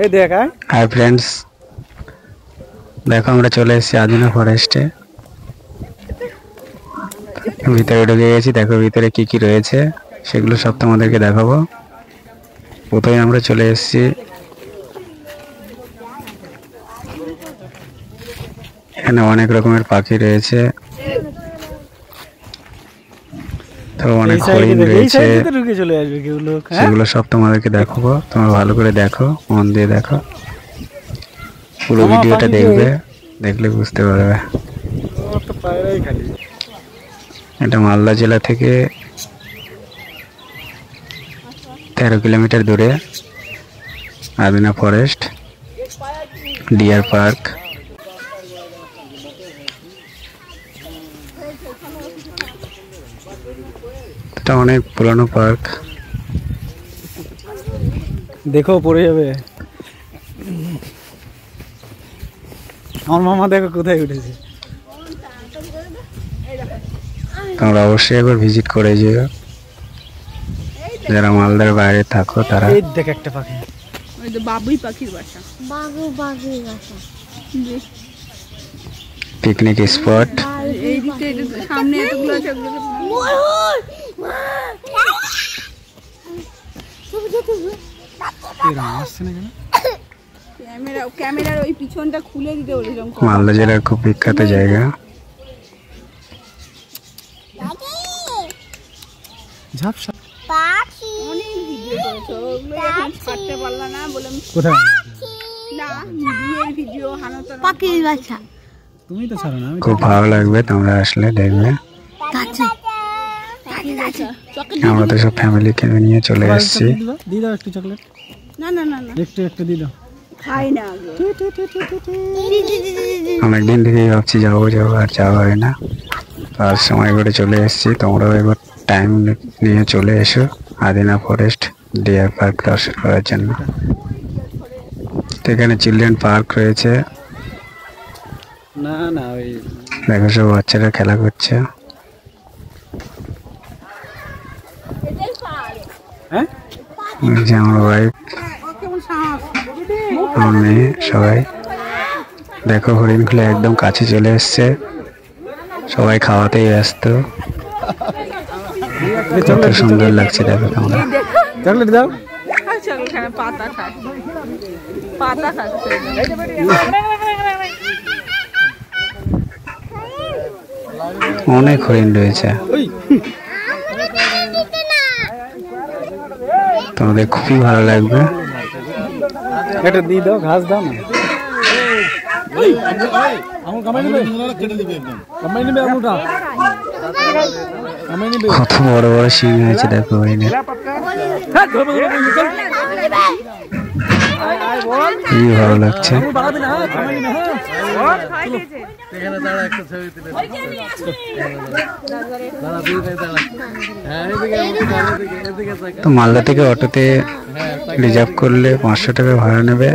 এই দেখ hi friends, দেখো আমরা চলে এসেছি আদিনা ফরেস্টে। ভিতরে ঢুকে গেছি, দেখো ভিতরে কি কি রয়েছে সেগুলো সব তোমাদেরকে দেখাবো। প্রথমে আমরা চলে এসেছি এখানে অনেক রকমের পাখি রয়েছে, তো অনেক হরিণ রয়েছে, সেগুলো সব তোমাদেরকে দেখাবো। তোমরা ভালো করে দেখো, মন দিয়ে দেখো, পুরো ভিডিওটা দেখবে, দেখলে বুঝতে পারবে। এটা মালদা জেলা থেকে 13 কিলোমিটার দূরে আদিনা ফরেস্ট ডিয়ার পার্ক। এটা অনেক পুরানো পার্ক, দেখো পড়ে যাবে। আমার মামা দেখো কোথায় উঠেছে। তোমরা অবশ্যই একবার ভিজিট করে যেও, যারা মালদার বাইরে থাকো তারা। দেখ একটা পাখি, ওই যে বাবুই পাখির বাসা, বাবুই বাসা, পিকনিক স্পট। এই দিকে সামনে এতগুলো আছে, ক্যামেরার ওই পিছনটা খুলে দিতে বলেছিলাম। মালদা জেলার খুব বিখ্যাত জায়গা। ঝাপসা পাখি, অনেক ভিডিও করেছো, ওগুলো এখন ছাড়তে পারলা না বলে। কোথায় না বিয়ের ভিডিও, হানাতা পাখির বাসা, তুমি তো ছাড়ো না। খুব ভালো লাগবে, তোমরা আসলে দেখবে। আমরা তো সব ফ্যামিলিকে নিয়ে চলে এসেছি। দিয়ে দাও একটু চকলেট। না না না, একটু একটু দিয়ে দাও, খাই না। অনেকদিন থেকেই ভাবছি যাবো যাবো, আর যাওয়া হয় না। আর সময় করে চলে এসেছি, তোমরাও একবার টাইম নিয়ে চলে এসো আদিনা ফরেস্ট ডিয়ার পার্ক দর্শন করার জন্য। এখানে চিলড্রেন পার্ক রয়েছে, না না ওই দেখো সব বাচ্চারা খেলা করছে। আমার ওয়াইফ, আমার মেয়ে, সবাই দেখো হরিণ খুলে একদম কাছে চলে এসছে, সবাই খাওয়াতেই ব্যস্ত। কত সুন্দর লাগছে দেখো তোমরা। চকলেট দাও, অনেক হরিণ রয়েছে, তোমাদের খুবই ভালো লাগবে। এটা দিয়ে দাও, ঘাস দাও না। কত বড় বড় শিং হয়েছে দেখো হরিণের, কি ভালো লাগছে। তো মালদা থেকে অটোতে রিজার্ভ করলে 500 টাকা ভাড়া নেবে,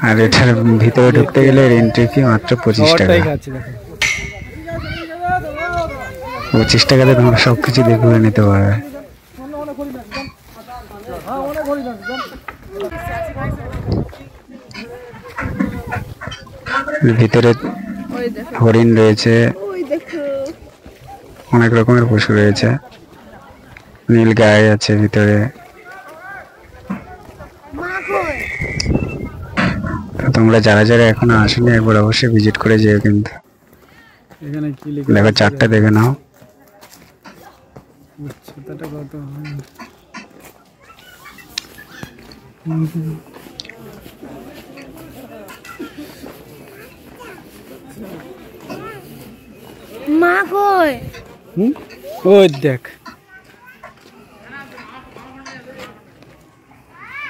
আর এটার ভিতরে ঢুকতে গেলে এন্ট্রি ফি মাত্র 25 টাকা। 25 টাকাতে তোমরা সবকিছু দেখে নিতে পারবে। ভিতরে হরিণ রয়েছে, অনেক রকমের পশু রয়েছে, নীল গাই আছে ভিতরে। তোমরা যারা যারা এখনো আসেনি একবার অবশ্যই ভিজিট করে যেও। কিন্তু দেখো চারটা দেখে নাও, মা কই? ওই দেখ,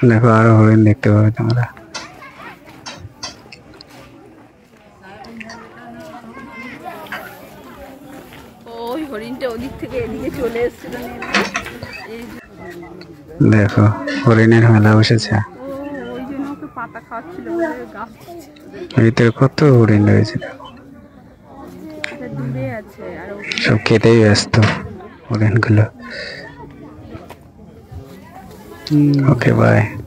দেখো আরো হরিণ দেখতে পাবে তোমরা। ওই হরিণটা ওদিক থেকে এদিকে চলে এসেছিল, দেখো হরিণের মেলা বসেছে। ওই জন্য ওকে পাতা খাওয়াচ্ছিল, ভিতরে কত হরিণ রয়েছে দেখো, সব খেতেই ব্যস্ত হরিণগুলো। Okay, bye.